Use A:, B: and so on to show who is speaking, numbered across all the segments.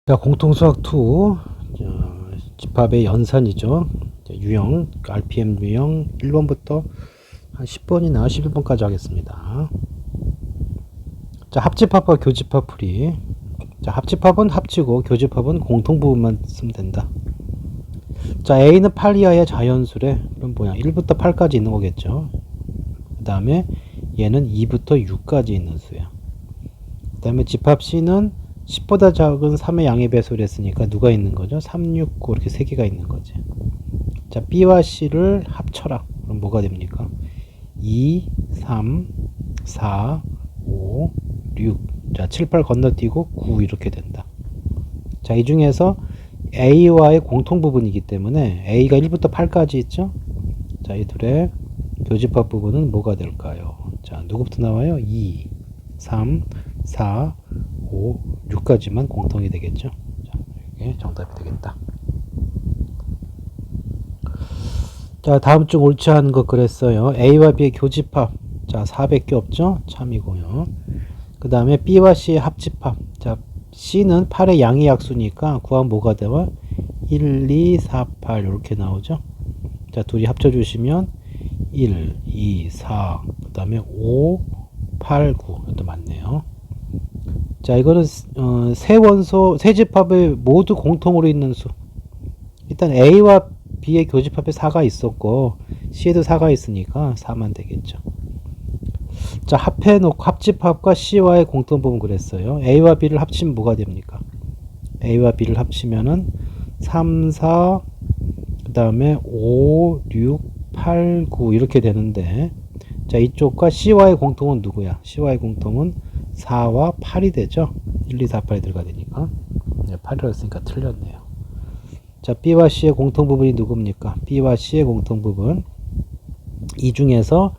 A: 자, 공통수학 2 집합의 연산이죠. 유형, RPM 유형 1번부터 한 10번이나 11번까지 하겠습니다. 자, 합집합과 교집합 풀이. 자, 합집합은 합치고 교집합은 공통부분만 쓰면 된다. 자, A는 8 이하의 자연수래. 그럼 뭐야? 1부터 8까지 있는 거겠죠. 그 다음에 얘는 2부터 6까지 있는 수야. 그 다음에 집합 C는 10보다 작은 3의 양의 배수를 했으니까 누가 있는 거죠? 3, 6, 9 이렇게 3개가 있는 거지. 자, B와 C를 합쳐라. 그럼 뭐가 됩니까? 2, 3, 4, 5, 6. 자, 7, 8 건너뛰고 9 이렇게 된다. 자, 이 중에서 A와의 공통 부분이기 때문에 A가 1부터 8까지 있죠? 자, 이 둘의 교집합 부분은 뭐가 될까요? 자, 누구부터 나와요? 2, 3, 4, 5, 6까지만 공통이 되겠죠. 자, 이게 정답이 되겠다. 자, 다음 중 옳지 않은 것 그랬어요. A와 B의 교집합. 자, 400개 없죠? 참이고요. 그 다음에 B와 C의 합집합. 자, C는 8의 양의 약수니까 구하면 뭐가 되와? 1, 2, 4, 8 이렇게 나오죠. 자, 둘이 합쳐주시면 1, 2, 4, 그 다음에 5, 8, 9. 이것도 맞네요. 자, 이거는 세 원소, 세 집합에 모두 공통으로 있는 수. 일단 A와 B의 교집합에 4가 있었고 C에도 4가 있으니까 4만 되겠죠. 자, 합해놓고 합집합과 C와의 공통 부분 그랬어요. A와 B를 합치면 뭐가 됩니까? A와 B를 합치면은 3, 4, 그 다음에 5, 6, 8, 9 이렇게 되는데, 자, 이쪽과 C와의 공통은 누구야? C와의 공통은 4와 8이 되죠. 1, 2, 4, 8이 들어가 되니까. 네, 8이라고 했으니까 틀렸네요. 자, B와 C의 공통 부분이 누굽니까? B와 C의 공통 부분. 이 중에서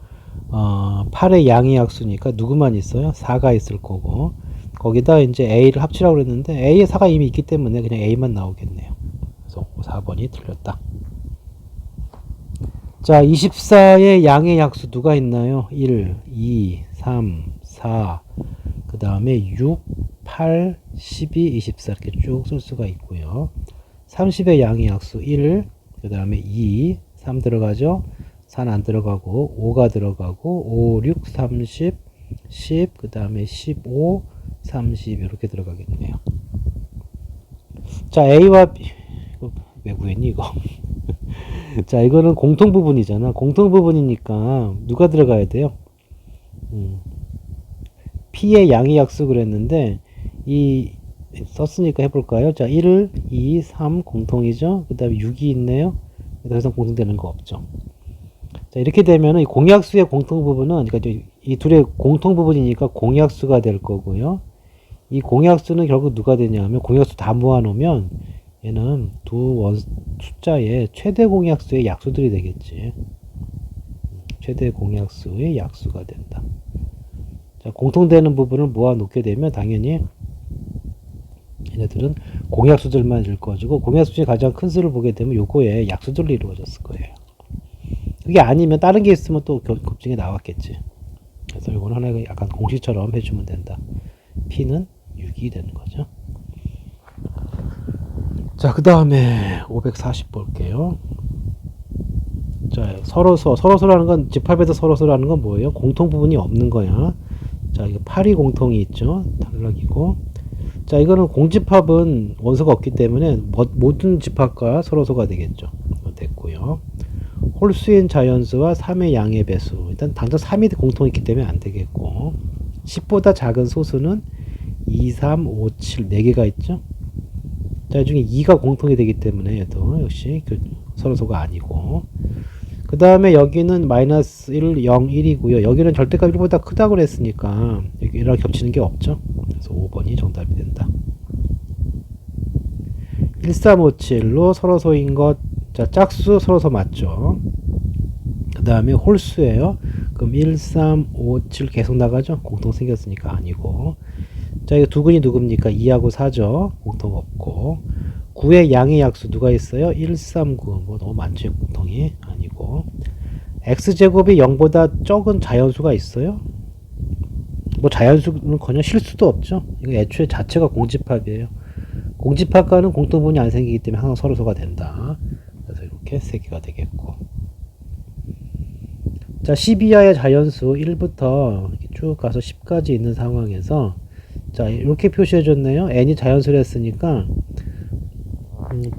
A: 8의 양의 약수니까 누구만 있어요? 4가 있을 거고, 거기다 이제 A를 합치라고 그랬는데 A에 4가 이미 있기 때문에 그냥 A만 나오겠네요. 그래서 4번이 틀렸다. 자, 24의 양의 약수 누가 있나요? 1, 2, 3, 4, 그 다음에 6, 8, 12, 24 이렇게 쭉 쓸 수가 있고요. 30의 양의 약수 1, 그 다음에 2, 3 들어가죠. 4는 안 들어가고 5가 들어가고 5, 6, 30, 10, 그 다음에 15, 30 이렇게 들어가겠네요. 자, A와 B, 이거 왜 구했니 이거? 자, 이거는 공통 부분이잖아. 공통 부분이니까 누가 들어가야 돼요? P의 양의 약수 그랬는데 이 썼으니까 해볼까요? 자, 1, 2, 3 공통이죠. 그 다음에 6이 있네요. 더 이상 공통되는 거 없죠. 자, 이렇게 되면 이 공약수의 공통 부분은, 그러니까 이 둘의 공통 부분이니까 공약수가 될 거고요. 이 공약수는 결국 누가 되냐면, 공약수 다 모아놓으면 얘는 두 숫자의 최대 공약수의 약수들이 되겠지. 최대 공약수의 약수가 된다. 자, 공통되는 부분을 모아놓게 되면 당연히 얘네들은 공약수들만 읽어주고, 공약수 중에 가장 큰 수를 보게 되면 요거에 약수들로 이루어졌을 거예요. 그게 아니면 다른 게 있으면 또 곱중에 나왔겠지. 그래서 이건 하나의 약간 공식처럼 해주면 된다. P는 6이 되는 거죠. 자, 그 다음에 540 볼게요. 자, 서로서라는 건, 집합에서 서로서라는 건 뭐예요? 공통 부분이 없는 거야. 자, 이거 8이 공통이 있죠. 탈락이고. 자, 이거는 공집합은 원소가 없기 때문에 모든 집합과 서로서가 되겠죠. 됐고요. 홀수인 자연수와 3의 양의 배수. 일단 당장 3이 공통이 있기 때문에 안 되겠고, 10보다 작은 소수는 2, 3, 5, 7 4개가 있죠. 자, 이 중에 2가 공통이 되기 때문에 얘도 역시 서로서가 아니고, 그 다음에 여기는 마이너스 1, 0, 1이고요. 여기는 절대값 1보다 크다고 그랬으니까 여기랑 겹치는 게 없죠. 그래서 5번이 정답이 된다. 1357로 서로서인 것. 자, 짝수 서로서 맞죠. 그 다음에 홀수예요. 그럼 1, 3, 5, 7 계속 나가죠. 공통 생겼으니까 아니고. 자, 이거 두근이 누굽니까? 2하고 4죠. 공통 없고. 9의 양의 약수 누가 있어요? 1, 3, 9. 뭐 너무 많죠. 공통이 아니고. x제곱이 0보다 적은 자연수가 있어요? 뭐 자연수는 커녕 실수도 없죠. 이거 애초에 자체가 공집합이에요. 공집합과는 공통분이 안 생기기 때문에 항상 서로소가 된다. 그래서 이렇게 3개가 되겠고. 자, 12하의 자연수 1부터 쭉 가서 10까지 있는 상황에서 자, 이렇게 표시해 줬네요. n이 자연수를 했으니까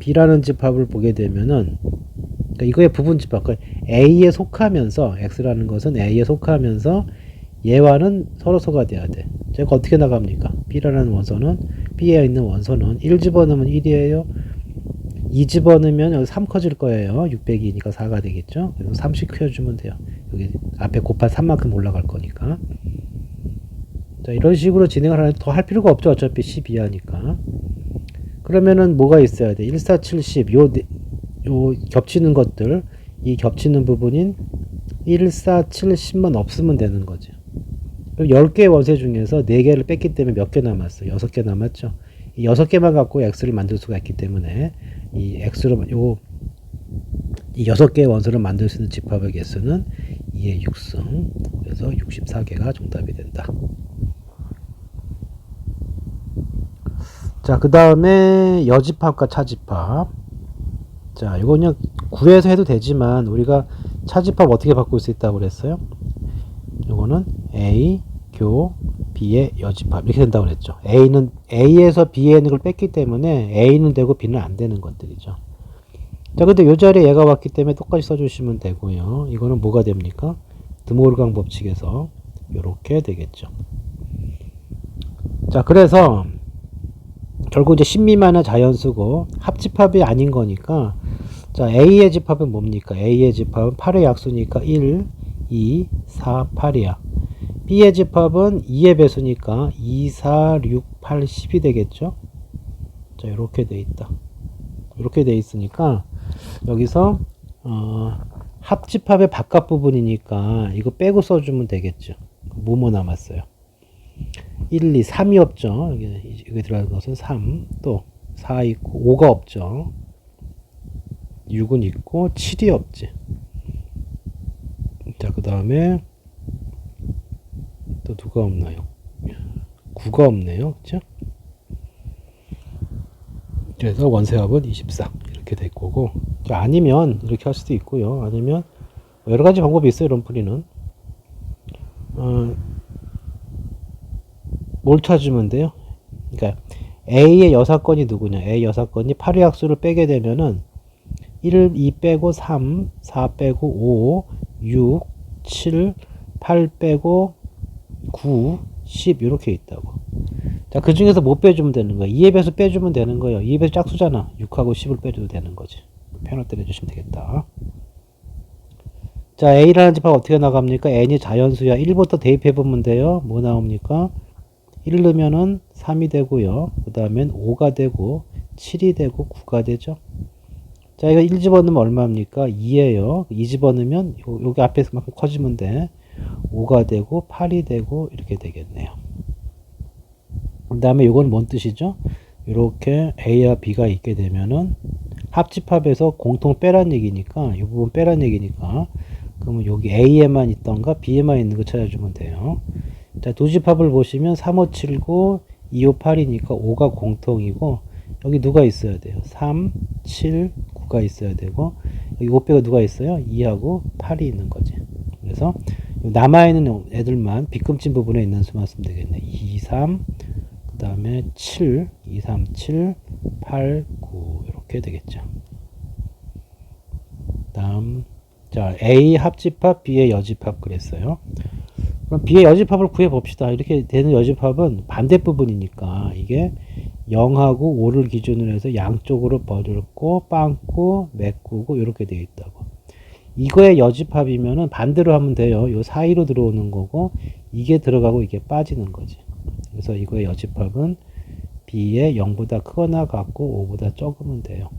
A: b라는 집합을 보게 되면은 그러니까 이거의 부분 집합, 그러니까 a에 속하면서 x라는 것은 a에 속하면서 얘와는 서로소가 돼야 돼. 제가 어떻게 나갑니까? b라는 원소는 b에 있는 원소는 1 집어넣으면 1이에요. 2 집어넣으면 여기 3 커질 거예요. 600이니까 4가 되겠죠. 그래서 30 키워주면 돼요. 여기 앞에 곱한 3만큼 올라갈 거니까. 자, 이런 식으로 진행을 하는데 더 할 필요가 없죠. 어차피 12하니까. 그러면은 뭐가 있어야 돼? 1, 4, 7, 10. 요 겹치는 것들, 이 겹치는 부분인 1, 4, 7, 10만 없으면 되는 거죠. 10개의 원소 중에서 4개를 뺐기 때문에 몇 개 남았어? 6개 남았죠. 이 6개만 갖고 x를 만들 수가 있기 때문에 이 x로 이 6개의 원소를 만들 수 있는 집합의 개수는 2의 6승. 그래서 64개가 정답이 된다. 자, 그 다음에 여집합과 차집합. 자, 이거 그냥 구해서 해도 되지만 우리가 차집합 어떻게 바꿀 수 있다고 그랬어요? 이거는 A, 교, B의 여집합 이렇게 된다고 그랬죠. A는 A에서 B에 있는 걸 뺐기 때문에 A는 되고 B는 안 되는 것들이죠. 자, 근데 이 자리에 얘가 왔기 때문에 똑같이 써주시면 되고요. 이거는 뭐가 됩니까? 드모르강 법칙에서 이렇게 되겠죠. 자, 그래서 결국 이제 10 미만의 자연수고 합집합이 아닌 거니까 자, A의 집합은 뭡니까? A의 집합은 8의 약수니까 1, 2, 4, 8이야. B의 집합은 2의 배수니까 2, 4, 6, 8, 10이 되겠죠? 자, 이렇게 돼 있다. 이렇게 돼 있으니까 여기서 합집합의 바깥 부분이니까 이거 빼고 써주면 되겠죠. 뭐뭐 남았어요? 1, 2, 3이 없죠. 여기 들어가는 것은 3, 또 4 있고 5가 없죠. 6은 있고 7이 없지. 자, 그 다음에 또 누가 없나요? 9가 없네요. 그쵸? 그래서 원소합은 24 이렇게 될 거고, 아니면 이렇게 할 수도 있고요. 아니면 여러 가지 방법이 있어요. 이런 풀이는 뭘 찾으면 돼요? 그러니까 A의 여사건이 누구냐? A 여사건이 8의 약수를 빼게 되면은 1, 2 빼고 3, 4 빼고 5, 6, 7, 8 빼고 9, 10 이렇게 있다고. 자, 그 중에서 못 빼주면 되는 거야. 2의 배수 빼주면 되는 거예요. 2의 배수 짝수잖아. 6하고 10을 빼줘도 되는 거지. 편을 때려주시면 되겠다. 자, A라는 집합 어떻게 나갑니까? n이 자연수야. 1부터 대입해보면 돼요. 뭐 나옵니까? 1 넣으면은 3이 되고요. 그 다음엔 5가 되고 7이 되고 9가 되죠. 자, 이거 1 집어넣으면 얼마입니까? 2예요. 2 집어넣으면 여기 앞에서만큼 커지면 돼. 5가 되고 8이 되고 이렇게 되겠네요. 그 다음에 이건 뭔 뜻이죠? 이렇게 A와 B가 있게 되면은 합집합에서 공통 빼란 얘기니까 이 부분 빼란 얘기니까 그러면 여기 A에만 있던가 B에만 있는 거 찾아주면 돼요. 자, 두 집합을 보시면 3, 5, 7, 9, 2, 5, 8이니까 5가 공통이고 여기 누가 있어야 돼요? 3, 7, 9가 있어야 되고 여기 5 빼고 누가 있어요? 2하고 8이 있는 거지. 그래서 남아있는 애들만 빗금친 부분에 있는 수만 쓰면 되겠네. 2, 3, 그 다음에 7, 2, 3, 7, 8, 9 이렇게 되겠죠. 다음 자, A 합집합, B의 여집합 그랬어요. 그럼 B의 여집합을 구해봅시다. 이렇게 되는 여집합은 반대 부분이니까 이게 0하고 5를 기준으로 해서 양쪽으로 버렸고 빵꾸, 메꾸고 이렇게 되어 있다고. 이거의 여집합이면은 반대로 하면 돼요. 요 사이로 들어오는 거고 이게 들어가고 이게 빠지는 거지. 그래서 이거의 여집합은 B의 0보다 크거나 같고 5보다 적으면 돼요.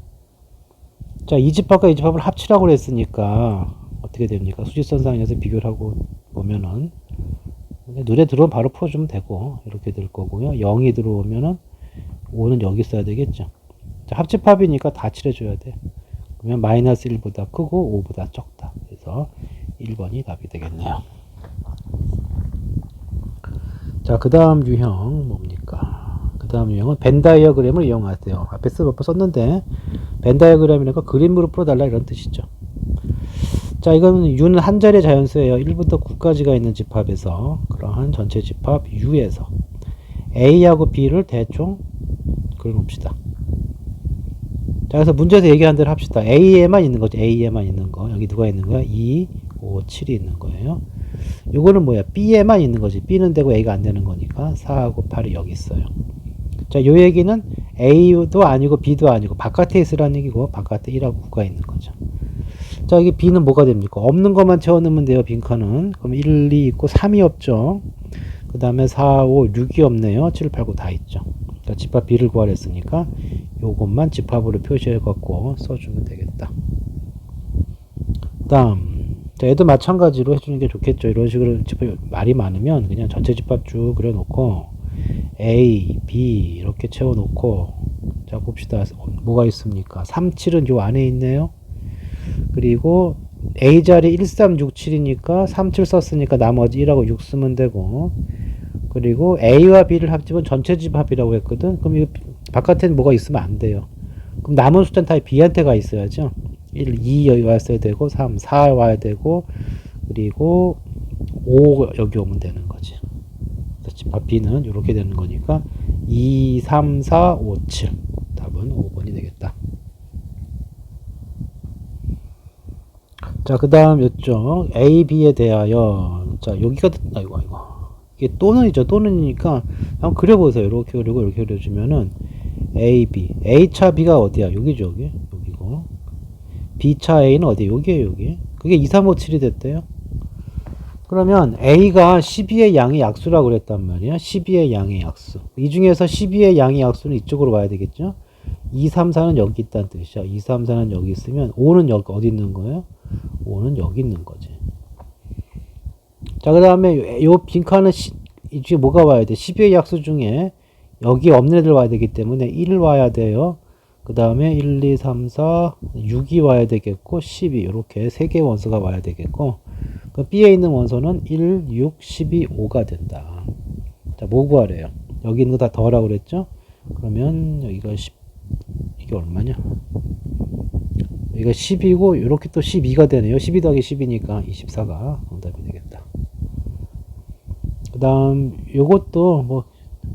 A: 자, 이 집합과 이 집합을 합치라고 그랬으니까 어떻게 됩니까? 수직선상에서 비교를 하고 보면은 눈에 들어오면 바로 풀어주면 되고 이렇게 될 거고요. 0이 들어오면은 5는 여기 써야 되겠죠. 자, 합집합이니까 다 칠해줘야 돼. 그러면 마이너스 1보다 크고 5보다 적다. 그래서 1번이 답이 되겠네요. 자, 그 다음 유형 뭡니까? 그 다음 유형은 벤 다이어그램을 이용하세요. 앞에 몇 번 썼는데 벤 다이어그램이니까 그림으로 풀어달라 이런 뜻이죠. 자, 이건 U는 한 자리의 자연수예요. 1부터 9까지가 있는 집합에서 그러한 전체 집합 U에서 A하고 B를 대충 그려놓읍시다. 자, 그래서 문제에서 얘기한 대로 합시다. A에만 있는 거죠. A에만 있는 거. 여기 누가 있는 거야? 2, 5, 7이 있는 거예요. 요거는 뭐야? B에만 있는 거지. B는 되고 A가 안 되는 거니까 4하고 8이 여기 있어요. 자, 요 얘기는 A도 아니고 B도 아니고 바깥에 있으라는 얘기고 바깥에 1하고 9가 있는 거죠. 자, 여기 B는 뭐가 됩니까? 없는 것만 채워넣으면 돼요. 빈칸은. 그럼 1, 2 있고 3이 없죠. 그 다음에 4, 5, 6이 없네요. 7, 8, 9 다 있죠. 자, 집합 B를 구하랬으니까 요것만 집합으로 표시해갖고 써주면 되겠다. 다음, 자, 얘도 마찬가지로 해주는 게 좋겠죠. 이런 식으로 집합 말이 많으면 그냥 전체 집합 쭉 그려놓고 A, B 이렇게 채워놓고 자, 봅시다. 뭐가 있습니까? 3, 7은 요 안에 있네요. 그리고 A 자리 1, 3, 6, 7이니까 3, 7 썼으니까 나머지 1하고 6 쓰면 되고, 그리고 A와 B를 합치면 전체 집합이라고 했거든. 그럼 이거 바깥에는 뭐가 있으면 안 돼요. 그럼 남은 숫자는 다 B한테 가 있어야죠. 1, 2 여기 왔어야 되고 3, 4 와야 되고 그리고 5 여기 오면 되는 거지. 그래서 집합 B는 이렇게 되는 거니까 2, 3, 4, 5, 7 답은 5번이 되겠다. 자, 그 다음 요쪽 A, B에 대하여 자, 여기가 아이고 이게 또는이죠. 또는이니까 한번 그려보세요. 이렇게 그리고 이렇게 그려주면은 A, B A차 B가 어디야? 여기죠. 여기고 B차 A는 어디? 여기에요. 여기. 그게 2, 3, 5, 7이 됐대요. 그러면 A가 12의 양의 약수라고 그랬단 말이야. 12의 양의 약수. 이 중에서 12의 양의 약수는 이쪽으로 와야 되겠죠. 2, 3, 4는 여기 있다는 뜻이야. 2, 3, 4는 여기 있으면 5는 여기 어디 있는 거예요? 5는 여기 있는 거지. 자, 그 다음에 요 빈칸은 이 중에 뭐가 와야 돼? 12의 약수 중에 여기 없는 애들 와야 되기 때문에 1 와야 돼요. 그 다음에 1, 2, 3, 4, 6이 와야 되겠고 12 이렇게 3개의 원소가 와야 되겠고, 그 B에 있는 원소는 1, 6, 12, 5가 된다. 자, 뭐 구하래요? 여기 있는 거 다 더하라고 그랬죠? 그러면 여기가 10, 이게 얼마냐? 여기가 10이고 이렇게 또 12가 되네요. 12 더하기 10이니까 24가 정답이 되겠다. 그 다음 요것도 뭐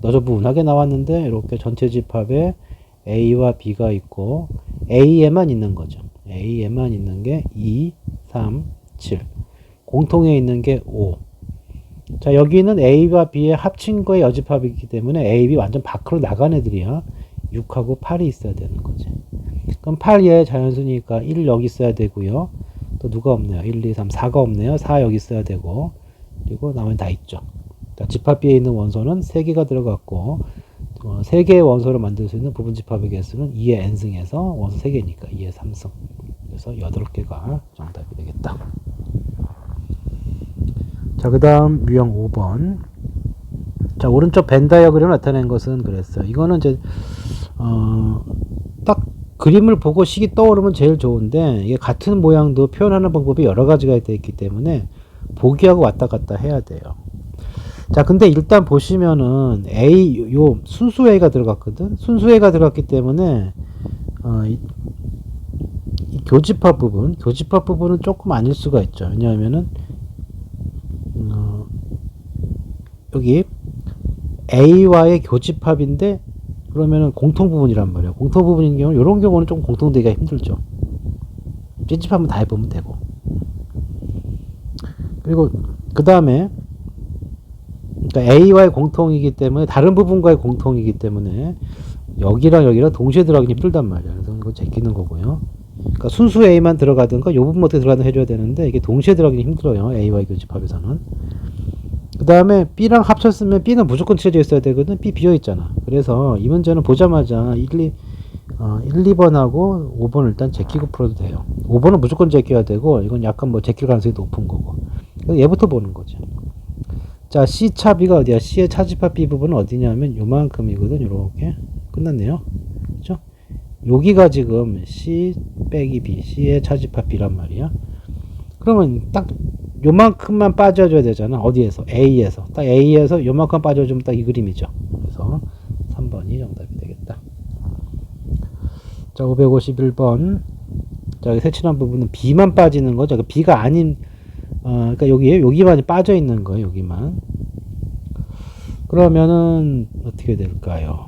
A: 너저분하게 나왔는데 이렇게 전체 집합에 A와 B가 있고 A에만 있는 거죠. A에만 있는 게 2, 3, 7 공통에 있는 게 5. 자, 여기는 A와 B의 합친 거의 여집합이기 때문에 A, B 완전 밖으로 나간 애들이야. 6하고 8이 있어야 되는 거지. 그럼 8에 자연수니까 1 여기 있어야 되고요. 또 누가 없네요. 1, 2, 3, 4가 없네요. 4 여기 있어야 되고, 그리고 나머지 다 있죠. 자, 집합 B에 있는 원소는 3개가 들어갔고 3개의 원소를 만들 수 있는 부분 집합의 개수는 2의 n승에서 원소 3개니까 2의 3승. 그래서 8개가 정답이 되겠다. 자, 그 다음 유형 5번. 자, 오른쪽 벤 다이어그램을 나타낸 것은 그랬어요. 이거는 이제 딱 그림을 보고 식이 떠오르면 제일 좋은데, 이게 같은 모양도 표현하는 방법이 여러 가지가 되어 있기 때문에 보기하고 왔다 갔다 해야 돼요. 자, 근데 일단 보시면은 A, 요 순수 A가 들어갔거든. 순수 A가 들어갔기 때문에 이 교집합 부분은 조금 아닐 수가 있죠. 왜냐하면은 여기 A와의 교집합인데 그러면은 공통 부분이란 말이에요. 공통 부분인 경우, 이런 경우는 좀 공통되기가 힘들죠. 찝찝하면 다 해보면 되고. 그리고 그 다음에 그러니까 A와의 공통이기 때문에 다른 부분과의 공통이기 때문에 여기랑 여기랑 동시에 들어가기 힘들단 말이야. 그래서 이거 제끼는 거고요. 그러니까 순수 A만 들어가든가 이 부분 어떻게 들어가든 해줘야 되는데 이게 동시에 들어가기 힘들어요. A와의 교집합에서는. 그 다음에 B랑 합쳤으면 B는 무조건 칠해져 있어야 되거든. B 비어있잖아. 그래서 이 문제는 보자마자 1, 2번하고 5번 일단 제끼고 풀어도 돼요. 5번은 무조건 제껴야 되고 이건 약간 뭐 제낄 가능성이 높은 거고. 그래서 얘부터 보는 거죠. 자, C차 B가 어디야? C의 차집합 B 부분은 어디냐면 요만큼이거든. 요렇게 끝났네요. 그렇죠? 여기가 지금 C 빼기 B, C의 차집합 B란 말이야. 그러면 딱 요만큼만 빠져줘야 되잖아. 어디에서? A에서. 딱 A에서 요만큼 빠져주면 딱 이 그림이죠. 그래서 3번이 자, 551번. 자, 색칠한 부분은 B만 빠지는 거죠. 그 B가 아닌, 그러니까 여기만 빠져 있는 거예요. 여기만. 그러면은 어떻게 될까요?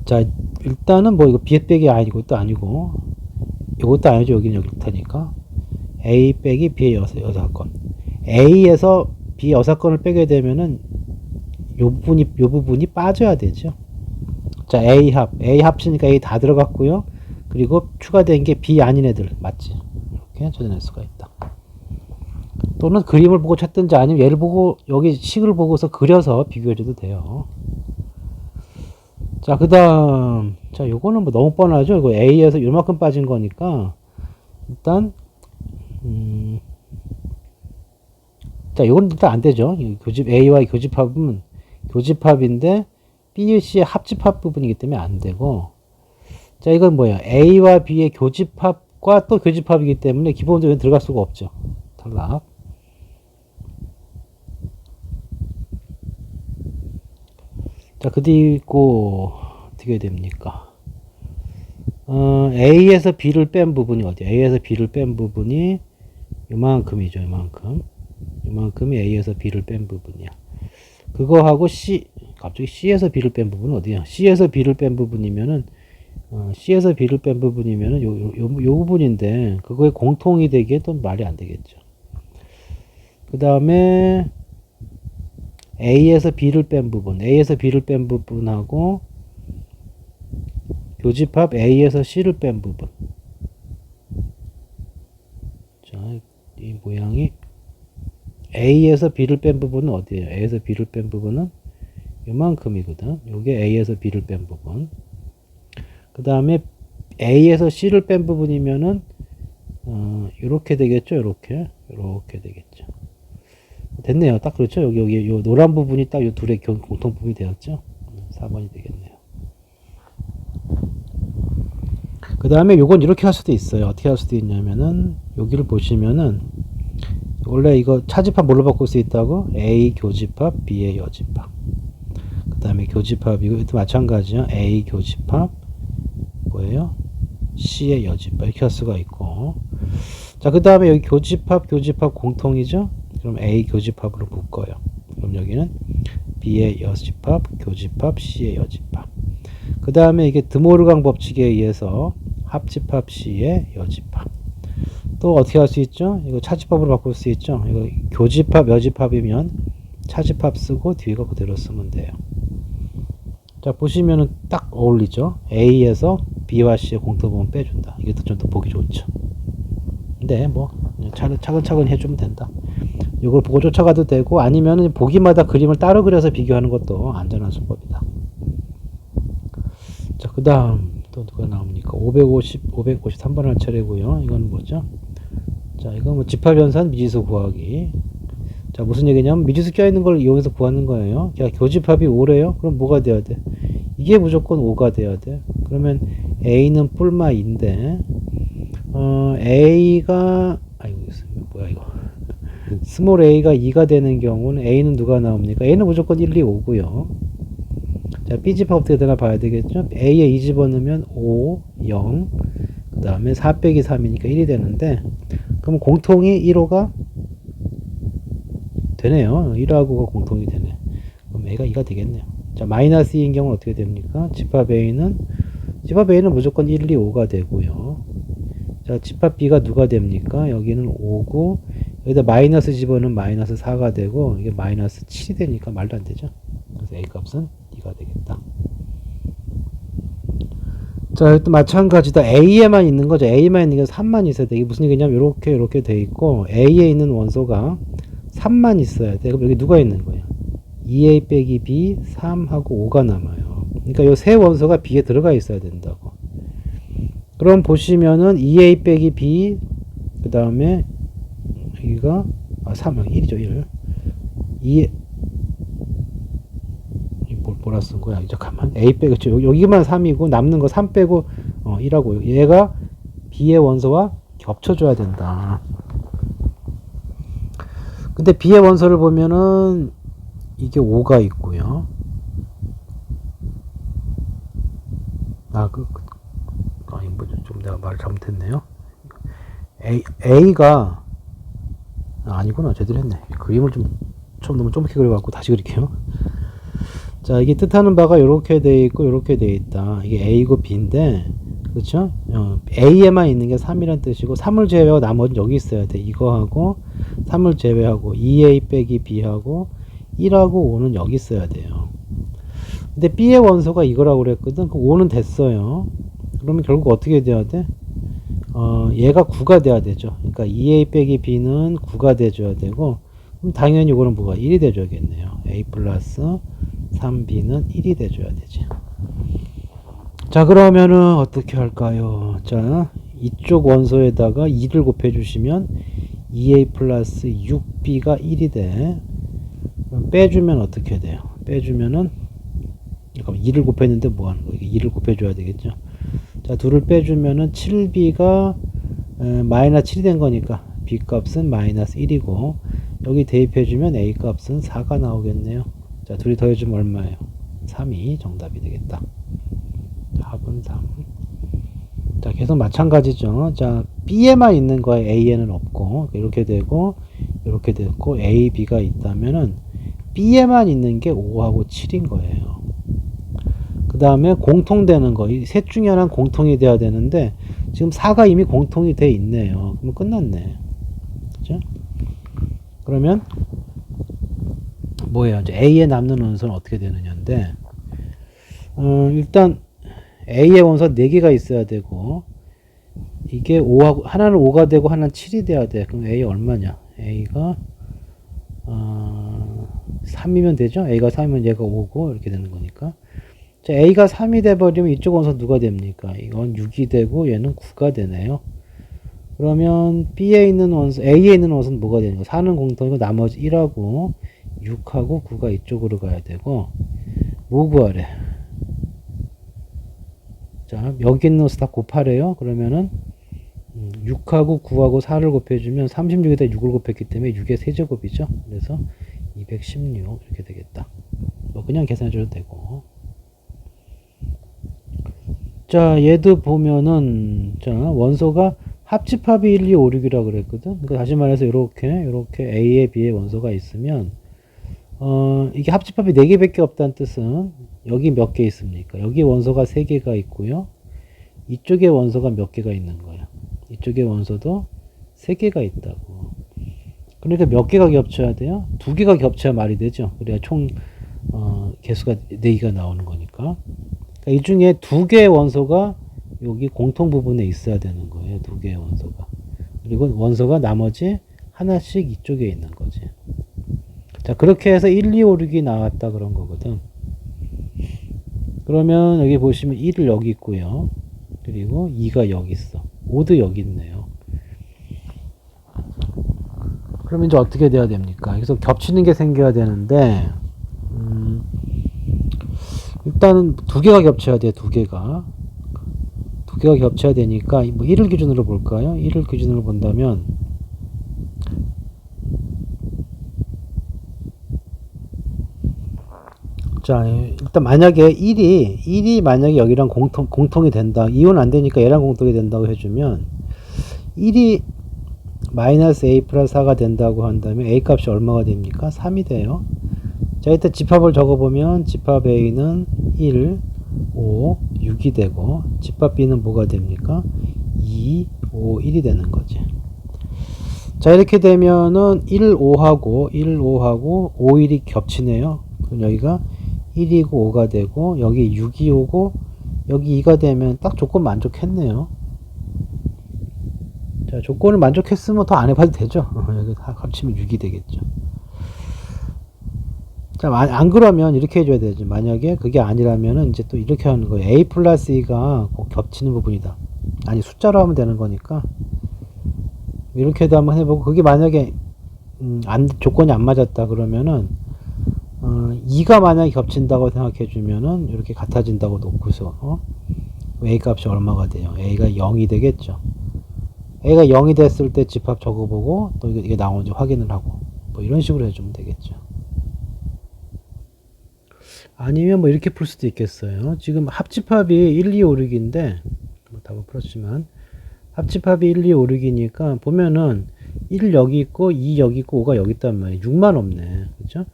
A: 자, 일단은 뭐 이거 B의 빼기 아니고 이것도 아니고 이것도 아니죠. 여기는 여기 테니까 A 빼기 B의 여사건. A에서 B 여사건을 빼게 되면은 요 부분이 빠져야 되죠. 자, A 합치니까 A 다 들어갔고요. 그리고 추가된 게 B 아닌 애들 맞지? 이렇게 찾아낼 수가 있다. 또는 그림을 보고 찾든지 아니면 얘를 보고 여기 식을 보고서 그려서 비교해줘도 돼요. 자, 그 다음 자, 요거는 뭐 너무 뻔하죠. 이거 A에서 요만큼 빠진 거니까 일단 자, 요건 일단 안 되죠. 교집 A와 교집합은 교집합인데 B, C의 합집합 부분이기 때문에 안 되고, 자, 이건 뭐야? A와 B의 교집합과 또 교집합이기 때문에 기본적으로 들어갈 수가 없죠. 탈락. 자, 그리고 어떻게 됩니까? A에서 B를 뺀 부분이 어디야? A에서 B를 뺀 부분이 요만큼이죠. 요만큼이 A에서 B를 뺀 부분이야. 그거하고 갑자기 C에서 B를 뺀 부분은 어디야? C에서 B를 뺀 부분이면은, C에서 B를 뺀 부분이면은 요 부분인데, 그거에 공통이 되기에 또 말이 안 되겠죠. 그 다음에, A에서 B를 뺀 부분하고, 교집합 A에서 C를 뺀 부분. 자, 이 모양이, A에서 B를 뺀 부분은 어디예요? A에서 B를 뺀 부분은 요만큼이거든. 요게 A에서 B를 뺀 부분. 그 다음에 A에서 C를 뺀 부분이면은 요렇게 되겠죠. 요렇게 되겠죠. 됐네요. 딱 그렇죠. 여기 요 노란 부분이 딱 요 둘의 공통 부분이 되었죠. 4번이 되겠네요. 그 다음에 요건 이렇게 할 수도 있어요. 어떻게 할 수도 있냐면은 여기를 보시면은 원래 이거 차집합 뭘로 바꿀 수 있다고? A 교집합, B의 여집합. 그 다음에 교집합, 이것도 마찬가지야. A 교집합, 뭐예요? C의 여집합. 이렇게 할 수가 있고. 자, 그 다음에 여기 교집합 공통이죠? 그럼 A 교집합으로 묶어요. 그럼 여기는 B의 여집합, 교집합, C의 여집합. 그 다음에 이게 드모르강 법칙에 의해서 합집합 C의 여집합. 또 어떻게 할 수 있죠? 이거 차집합으로 바꿀 수 있죠? 이거 교집합, 여집합이면 차집합 쓰고 뒤가 그대로 쓰면 돼요. 자, 보시면은 딱 어울리죠? A에서 B와 C의 공통부분 빼준다. 이게 좀 더 보기 좋죠. 근데 뭐 차근차근 해주면 된다. 이걸 보고 쫓아가도 되고, 아니면은 보기마다 그림을 따로 그려서 비교하는 것도 안전한 수법이다. 자, 그 다음 또 누가 나옵니까? 553번 할 차례고요. 이건 뭐죠? 자, 이거 뭐 집합연산 미지수 구하기. 자, 무슨 얘기냐면 미지수 껴있는 걸 이용해서 구하는 거예요. 자, 교집합이 5래요? 그럼 뭐가 돼야 돼? 이게 무조건 5가 돼야 돼. 그러면 A는 뿔마인데, A가, 아이고, 뭐야, 이거. 스몰 A가 2가 되는 경우는 A는 누가 나옵니까? A는 무조건 1, 2, 5고요. 자, B집합 어떻게 되나 봐야 되겠죠? A에 2 집어넣으면 5, 0. 그 다음에 4 빼기 3이니까 1이 되는데, 그럼 공통이 1호가 되네요. 1하고가 공통이 되네. 그럼 A가 2가 되겠네요. 자, 마이너스 2인 경우는 어떻게 됩니까? 집합 A는 무조건 1, 2, 5가 되고요. 자, 집합 B가 누가 됩니까? 여기는 5고, 여기다 마이너스 집어넣으면 마이너스 4가 되고, 이게 마이너스 7이 되니까 말도 안 되죠. 그래서 A 값은 2가 되겠다. 자, 또 마찬가지다. A에만 있는 거죠. A만 있는 게 3만 있어야 돼. 이게 무슨 얘기냐면, 이렇게 돼 있고, A에 있는 원소가 3만 있어야 돼. 그럼 여기 누가 있는 거야? 2A 빼기 B, 3하고 5가 남아요. 그러니까 이 세 원소가 B에 들어가 있어야 된다고. 그럼 보시면은 2A 빼기 B, 그 다음에 여기가 3, 1이죠, 1. 2, 뭐라 쓴 거야? 잠깐만. A 빼고, 여기만 3이고, 남는 거 3 빼고, 1하고, 얘가 B의 원소와 겹쳐줘야 된다. 근데 B의 원소를 보면은, 이게 5가 있고요. 아니, 좀 내가 말을 잘못했네요. A가, 아니구나. 제대로 했네. 그림을 처음 너무 좁게 그려갖고 다시 그릴게요. 자, 이게 뜻하는 바가 이렇게 돼 있고, 이렇게 돼 있다. 이게 A고 B인데, 그렇죠? A에만 있는 게 3이란 뜻이고, 3을 제외하고 나머지는 여기 있어야 돼. 이거하고, 3을 제외하고, 2A 빼기 B하고, 1하고 5는 여기 있어야 돼요. 근데 B의 원소가 이거라고 그랬거든. 그 5는 됐어요. 그러면 결국 어떻게 돼야 돼? 얘가 9가 돼야 되죠. 그러니까 2A 빼기 B는 9가 돼줘야 되고, 그럼 당연히 이거는 뭐가 1이 돼줘야겠네요. A 플러스 3B는 1이 돼줘야 되지. 자, 그러면은 어떻게 할까요? 자, 이쪽 원소에다가 2를 곱해주시면 2A 플러스 6B가 1이 돼. 그럼 빼주면 어떻게 돼요? 빼주면은, 잠깐만, 2를 곱했는데 뭐 하는 거예요? 2를 곱해줘야 되겠죠? 자, 2를 빼주면은 7B가 마이너스 7이 된 거니까 B 값은 마이너스 1이고, 여기 대입해주면 A 값은 4가 나오겠네요. 자, 둘이 더해주면 얼마예요? 3이 정답이 되겠다. 답은 3. 자, 계속 마찬가지죠. 자, B에만 있는 거에 A에는 없고, 이렇게 되고, 이렇게 됐고, A, B가 있다면은 B에만 있는 게 5하고 7인 거예요. 그 다음에 공통되는 거, 이 셋 중에 하나는 공통이 돼야 되는데, 지금 4가 이미 공통이 돼 있네요. 그럼 끝났네. 그죠? 그러면, 뭐예요? 이제 A에 남는 원소는 어떻게 되느냐인데, 일단, A의 원소 4개가 있어야 되고, 이게 5하고, 하나는 5가 되고, 하나는 7이 돼야 돼. 그럼 A 얼마냐? A가, 3이면 되죠? A가 3이면 얘가 5고, 이렇게 되는 거니까. 자, A가 3이 돼버리면 이쪽 원소 누가 됩니까? 이건 6이 되고, 얘는 9가 되네요. 그러면 B에 있는 원소, A에 있는 원소는 뭐가 되는 거? 4는 공통이고, 나머지 1하고, 6하고 9가 이쪽으로 가야 되고, 뭐 구하래? 자, 여기 있는 원소 다 곱하래요. 그러면은 6하고 9하고 4를 곱해주면 36에다 6을 곱했기 때문에 6의 세제곱이죠. 그래서 216 이렇게 되겠다. 뭐 그냥 계산해줘도 되고. 자, 얘도 보면은 자, 원소가 합집합이 1, 2, 5, 6이라고 그랬거든. 그러니까 다시 말해서 이렇게 A에 B에 원소가 있으면 이게 합집합이 4개밖에 없다는 뜻은 여기 몇 개 있습니까? 여기 원소가 3개가 있고요. 이쪽에 원소가 몇 개가 있는 거예요. 이쪽에 원소도 3개가 있다고. 그러니까 몇 개가 겹쳐야 돼요? 2개가 겹쳐야 말이 되죠. 그래야 총 개수가 4개가 나오는 거니까. 그러니까 이 중에 2개의 원소가 여기 공통 부분에 있어야 되는 거예요. 2개의 원소가. 그리고 원소가 나머지 하나씩 이쪽에 있는 거지. 자, 그렇게 해서 1, 2, 5, 6이 나왔다 그런 거거든. 그러면 여기 보시면 1을 여기 있고요. 그리고 2가 여기 있어. 5도 여기 있네요. 그러면 이제 어떻게 돼야 됩니까? 그래서 겹치는 게 생겨야 되는데, 일단은 2개가 겹쳐야 돼요. 2개가. 2개가 겹쳐야 되니까, 뭐 1을 기준으로 볼까요? 1을 기준으로 본다면, 자, 일단 만약에 1이 만약에 여기랑 공통이 된다. 이온 안 되니까 얘랑 공통이 된다고 해주면, 1이 마이너스 A 플러스 4가 된다고 한다면 A 값이 얼마가 됩니까? 3이 돼요. 자, 일단 집합을 적어보면 집합 A는 1, 5, 6이 되고 집합 B는 뭐가 됩니까? 2, 5, 1이 되는 거지. 자, 이렇게 되면은 1, 5하고 5, 1이 겹치네요. 그럼 여기가 1이고 5가 되고 여기 6이 오고 여기 2가 되면 딱 조건 만족했네요. 자, 조건을 만족했으면 더 안 해봐도 되죠. 여기 다 합치면 6이 되겠죠. 자, 안 그러면 이렇게 해줘야 되죠. 만약에 그게 아니라면은 이제 또 이렇게 하는 거예요. A 플러스 E가 꼭 겹치는 부분이다. 아니, 숫자로 하면 되는 거니까. 이렇게도 한번 해보고, 그게 만약에, 조건이 안 맞았다 그러면은, 2가 만약에 겹친다고 생각해주면은, 이렇게 같아진다고 놓고서, A 값이 얼마가 돼요? A가 0이 되겠죠. A가 0이 됐을 때 집합 적어보고, 또 이게 나오는지 확인을 하고, 뭐 이런 식으로 해주면 되겠죠. 아니면 뭐 이렇게 풀 수도 있겠어요. 지금 합집합이 1, 2, 5, 6인데 뭐 답은 풀었지만 합집합이 1, 2, 5, 6이니까 보면은 1 여기 있고 2 여기 있고 5가 여기 있단 말이에요. 6만 없네. 그죠?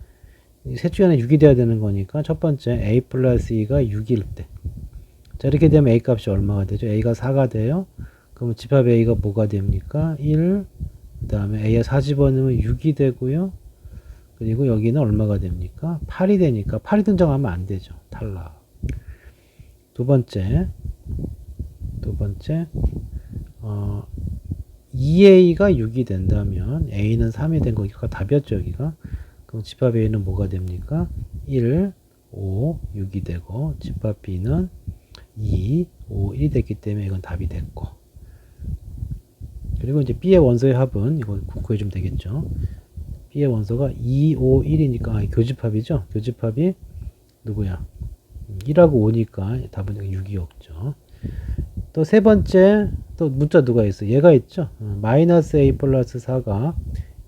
A: 셋 중에 하나 6이 돼야 되는 거니까 첫 번째 a 플러스 2가 6일 때. 자, 이렇게 되면 a 값이 얼마가 되죠? a가 4가 돼요. 그러면 집합 a가 뭐가 됩니까? 1, 그 다음에 a에 4 집어넣으면 6이 되고요. 그리고 여기는 얼마가 됩니까? 8이 되니까 8이 등장하면 안 되죠. 탈락. 두 번째, 2a가 6이 된다면 a는 3이 된 거니까 답이었죠, 여기가. 그럼 집합 a는 뭐가 됩니까? 1, 5, 6이 되고 집합 b는 2, 5, 1이 됐기 때문에 이건 답이 됐고, 그리고 이제 b의 원소의 합은 이거 구해주면 되겠죠. b의 원소가 2, 5, 1이니까 교집합이죠. 교집합이 누구야? 1하고 5니까 답은 6이었죠. 또 세 번째, 또 문자 누가 있어? 얘가 있죠. 마이너스 a 플러스 4가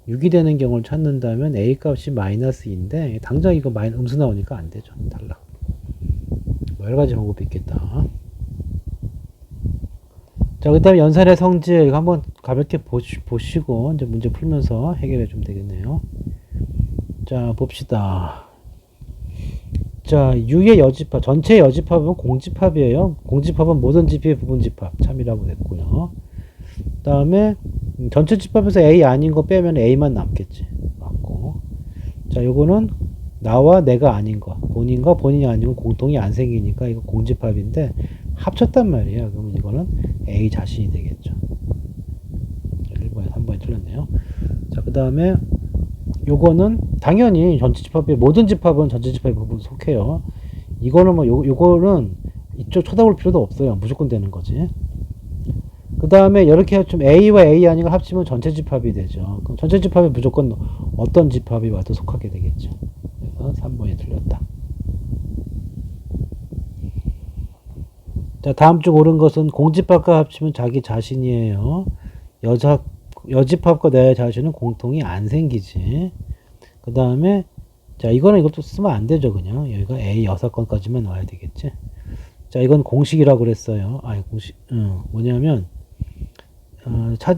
A: 6이 되는 경우를 찾는다면 a 값이 마이너스 2인데 당장 이거 음수 나오니까 안 되죠. 탈락. 뭐 여러 가지 방법이 있겠다. 자, 그 다음에 연산의 성질 이거 한번 가볍게 보시고 이제 문제 풀면서 해결해 주면 되겠네요. 자, 봅시다. 자, U의 여집합, 전체 여집합은 공집합이에요. 공집합은 모든 집합의 부분집합, 참이라고 됐고요. 그 다음에 전체 집합에서 A 아닌 거 빼면 A만 남겠지. 맞고. 자, 요거는 나와 내가 아닌 거, 본인과 본인이 아니고 공통이 안 생기니까 이거 공집합인데 합쳤단 말이에요. 그러면 이거는 A 자신이 되겠죠. 1번에 3번에 틀렸네요. 자, 그 다음에 요거는 당연히 전체 집합의 모든 집합은 전체 집합의 부분에 속해요. 이거는 뭐 요거는 이쪽 쳐다볼 필요도 없어요. 무조건 되는 거지. 그 다음에 이렇게 좀 A와 A 아닌 걸 합치면 전체 집합이 되죠. 그럼 전체 집합이 무조건 어떤 집합이 와도 속하게 되겠죠. 그래서 3번이 틀렸다. 자, 다음 중 옳은 것은 공집합과 합치면 자기 자신이에요. 여집합과 내 자신은 공통이 안 생기지. 그 다음에 자, 이거는 이것도 쓰면 안 되죠. 그냥 여기가 A 6건까지만 나와야 되겠지. 자, 이건 공식이라고 그랬어요. 아니, 공식 뭐냐면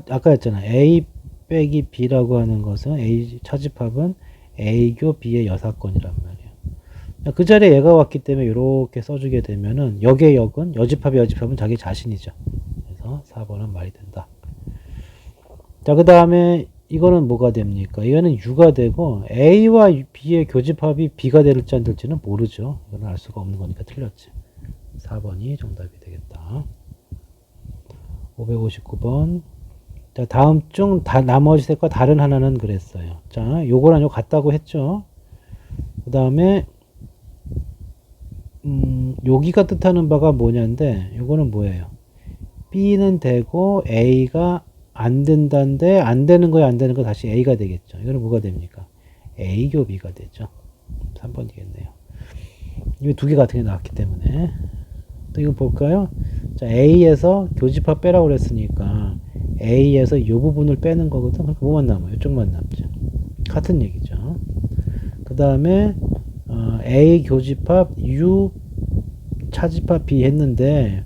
A: 아까 했잖아. A 빼기 B라고 하는 것은 A 차집합은 A교 B의 여사건이란 말이에요. 그 자리에 얘가 왔기 때문에 이렇게 써주게 되면은 역의 역은 여집합의 여집합은 자기 자신이죠. 그래서 4번은 말이 된다. 자, 그 다음에 이거는 뭐가 됩니까? 이거는 U가 되고 A와 B의 교집합이 B가 될지 안 될지는 모르죠. 이건 알 수가 없는 거니까 틀렸지. 4번이 정답이 되겠다. 559번. 자, 다음 중 나머지 셋과 다른 하나는 그랬어요. 자, 요거랑 요거 같다고 했죠. 그 다음에 여기가 뜻하는 바가 뭐냐인데 요거는 뭐예요? B는 되고 A가 안 된다는데 안 되는 거야 안 되는 거 다시 A가 되겠죠. 이거는 뭐가 됩니까? A교 B가 되죠. 3번이겠네요. 이거 두 개 같은 게 나왔기 때문에. 또 이거 볼까요? 자, A에서 교집합 빼라고 그랬으니까 A에서 이 부분을 빼는 거거든. 그러니까 뭐만 남아요? 이쪽만 남죠. 같은 얘기죠. 그 다음에 A 교집합 U 차집합 B 했는데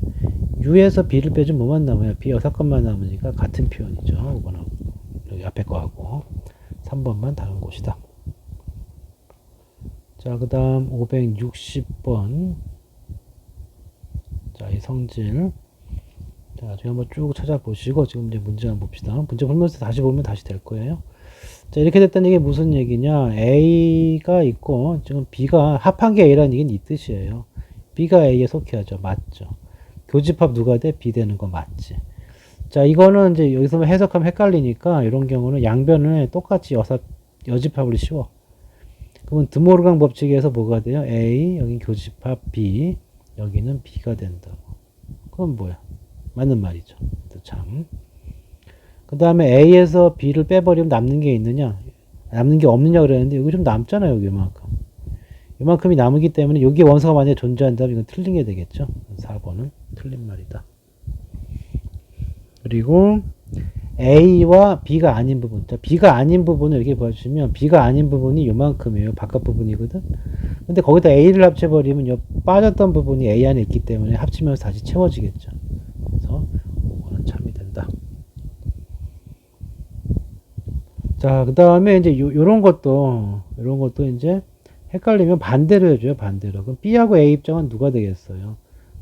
A: U에서 B를 빼주면 뭐만 남아요? B 6건만 남으니까 같은 표현이죠. 이거는 여기 앞에 거하고 3번만 다른 곳이다. 자, 그 다음 560번. 자, 이 성질. 자, 저희 한번 쭉 찾아보시고 지금 이제 문제 한번 봅시다. 문제 풀면서 다시 보면 다시 될 거예요. 자, 이렇게 됐다는 얘기 무슨 얘기냐? A가 있고 지금 B가 합한 게 A라는 얘기는 이 뜻이에요. B가 A에 속해야죠. 맞죠? 교집합 누가 돼? B 되는 거 맞지? 자, 이거는 이제 여기서 해석하면 헷갈리니까 이런 경우는 양변을 똑같이 여집합을 씌워. 그러면 드모르강 법칙에서 뭐가 돼요? A, 여긴 교집합 B, 여기는 B가 된다고. 그건 뭐야? 맞는 말이죠. 참. 그 다음에 A에서 B를 빼버리면 남는 게 있느냐? 남는 게 없느냐 그랬는데 여기 좀 남잖아요. 여기 이만큼. 이만큼이 남기 때문에 여기 원소가 만약에 존재한다면 이건 틀린 게 되겠죠. 4번은 틀린 말이다. 그리고 A와 B가 아닌 부분. 자, B가 아닌 부분을 이렇게 보여주시면 B가 아닌 부분이 요만큼이에요. 바깥 부분이거든. 근데 거기다 A를 합쳐버리면 요 빠졌던 부분이 A 안에 있기 때문에 합치면서 다시 채워지겠죠. 그래서 5번은 참이 된다. 자, 그 다음에 이제 요런 것도 이제 헷갈리면 반대로 해줘요, 반대로. 그럼 B하고 A 입장은 누가 되겠어요?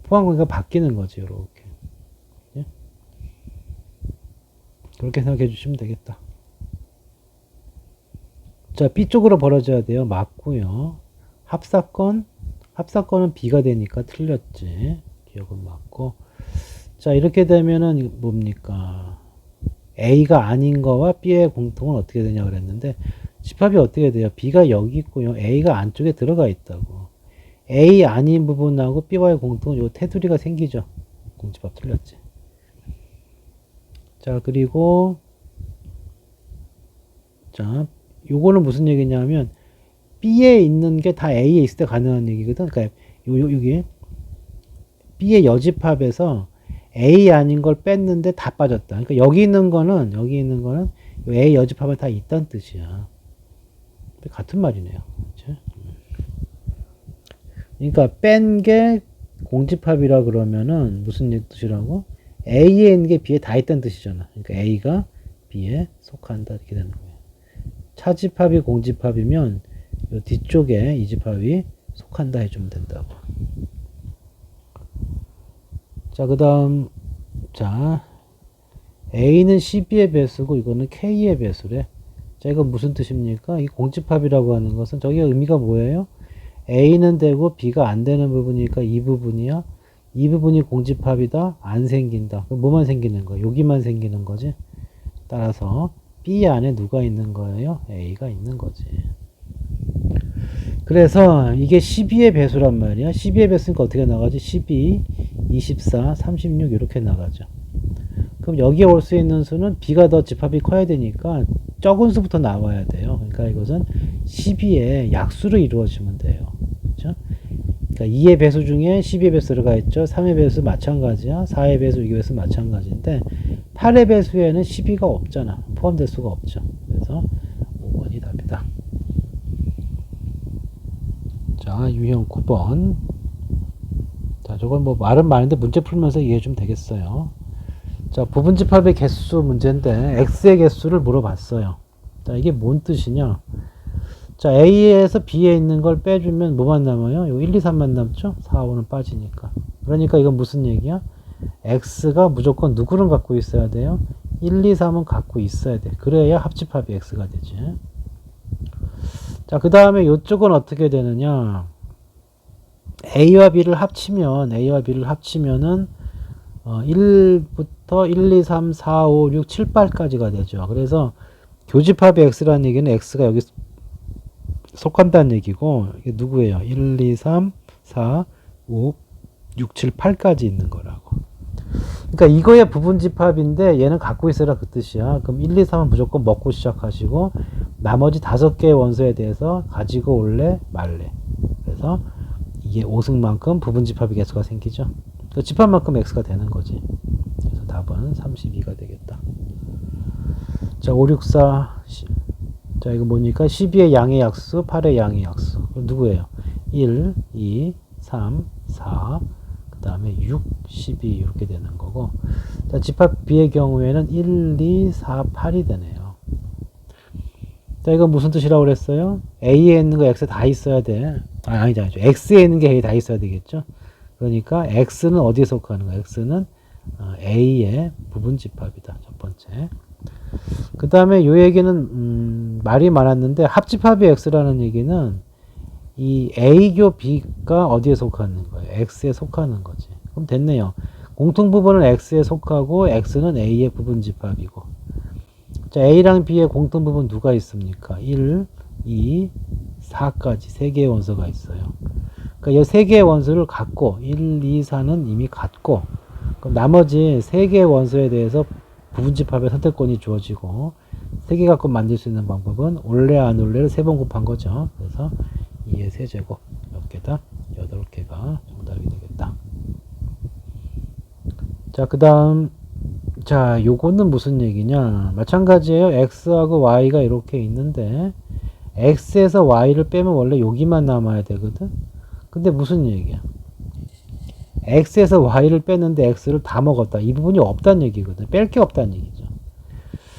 A: 포함관계가 바뀌는 거지, 요렇게. 예? 그렇게 생각해 주시면 되겠다. 자, B 쪽으로 벌어져야 돼요. 맞고요. 합사건은 B가 되니까 틀렸지. 기억은 맞고. 자, 이렇게 되면은 뭡니까? A가 아닌 거와 B의 공통은 어떻게 되냐 그랬는데, 집합이 어떻게 돼요? B가 여기 있고요. A가 안쪽에 들어가 있다고. A 아닌 부분하고 B와의 공통은 요 테두리가 생기죠. 공집합 틀렸지. 자, 그리고, 자, 요거는 무슨 얘기냐면, B에 있는 게 다 A에 있을 때 가능한 얘기거든. 그러니까, 여기, B의 여집합에서 A 아닌 걸 뺐는데 다 빠졌다. 그러니까 여기 있는 거는 A 여집합에 다 있다는 뜻이야. 같은 말이네요. 그치? 그러니까 뺀 게 공집합이라 그러면은 무슨 뜻이라고? A에 있는 게 B에 다 있다는 뜻이잖아. 그러니까 A가 B에 속한다 이렇게 되는 거예요. 차집합이 공집합이면 요 뒤쪽에 이 집합이 속한다 해주면 된다고. 자, 그 다음, 자, A는 CB의 배수고, 이거는 K의 배수래. 자, 이건 무슨 뜻입니까? 이 공집합이라고 하는 것은, 저기 의미가 뭐예요? A는 되고, B가 안 되는 부분이니까 이 부분이야. 이 부분이 공집합이다? 안 생긴다. 그럼 뭐만 생기는 거야? 여기만 생기는 거지? 따라서, B 안에 누가 있는 거예요? A가 있는 거지. 그래서 이게 12의 배수란 말이야. 12의 배수니까 어떻게 나가지? 12, 24, 36 이렇게 나가죠. 그럼 여기에 올 수 있는 수는 B가 더 집합이 커야 되니까 적은 수부터 나와야 돼요. 그러니까 이것은 12의 약수로 이루어지면 돼요. 그렇죠? 그러니까 2의 배수 중에 12의 배수 들어가 있죠. 3의 배수 마찬가지야. 4의 배수, 6의 배수 마찬가지인데 8의 배수에는 12가 없잖아. 포함될 수가 없죠. 그래서 5번이 답이다. 자, 유형 9번. 자, 저건 뭐 말은 많은데 문제 풀면서 이해해 주면 되겠어요. 자, 부분집합의 개수 문제인데 x의 개수를 물어봤어요. 자, 이게 뭔 뜻이냐? 자, A에서 B에 있는 걸 빼주면 뭐만 남아요? 요 1, 2, 3만 남죠? 4, 5는 빠지니까. 그러니까 이건 무슨 얘기야? x가 무조건 누구를 갖고 있어야 돼요? 1, 2, 3은 갖고 있어야 돼. 그래야 합집합이 x가 되지. 자, 그 다음에 이쪽은 어떻게 되느냐? A와 B를 합치면은 1부터 1, 2, 3, 4, 5, 6, 7, 8까지가 되죠. 그래서 교집합의 x라는 얘기는 x가 여기 속한다는 얘기고, 이게 누구예요? 1, 2, 3, 4, 5, 6, 7, 8까지 있는 거라고. 그러니까 이거의 부분집합인데 얘는 갖고 있어라 그 뜻이야. 그럼 1, 2, 3은 무조건 먹고 시작하시고 나머지 5개의 원소에 대해서 가지고 올래 말래. 그래서 이게 5승만큼 부분집합의 개수가 생기죠. 그 집합만큼 x가 되는 거지. 그래서 답은 32가 되겠다. 자, 5, 6, 4. 자, 이거 뭐니까? 12의 양의 약수, 8의 양의 약수. 누구예요? 1, 2, 3, 4, 그 다음에 6, 12 이렇게 되는 거고. 자, 집합 B의 경우에는 1, 2, 4, 8이 되네요. 자, 이건 무슨 뜻이라고 그랬어요? A에 있는 거 X에 다 있어야 돼. 아니죠. X에 있는 게 A에 다 있어야 되겠죠? 그러니까 X는 어디에 속하는 거야? X는 A의 부분집합이다. 첫 번째. 그 다음에 요 얘기는 말이 많았는데 합집합이 X라는 얘기는 이 A교 B가 어디에 속하는 거예요? X에 속하는 거지. 그럼 됐네요. 공통부분은 X에 속하고 X는 A의 부분집합이고. 자, A랑 B의 공통부분 누가 있습니까? 1, 2, 4까지 3개의 원소가 있어요. 그러니까 이 3개의 원소를 갖고 1, 2, 4는 이미 갖고 그럼 나머지 3개의 원소에 대해서 부분집합의 선택권이 주어지고 3개 갖고 만들 수 있는 방법은 올래 안 올래를 3번 곱한 거죠. 그래서 2의 세제곱 몇 개다? 8개가 정답이 되겠다. 자, 그 다음 자, 요거는 무슨 얘기냐? 마찬가지예요. x하고 y가 이렇게 있는데 x에서 y를 빼면 원래 여기만 남아야 되거든. 근데 무슨 얘기야? x에서 y를 뺐는데 x를 다 먹었다. 이 부분이 없다는 얘기거든. 뺄 게 없다는 얘기죠.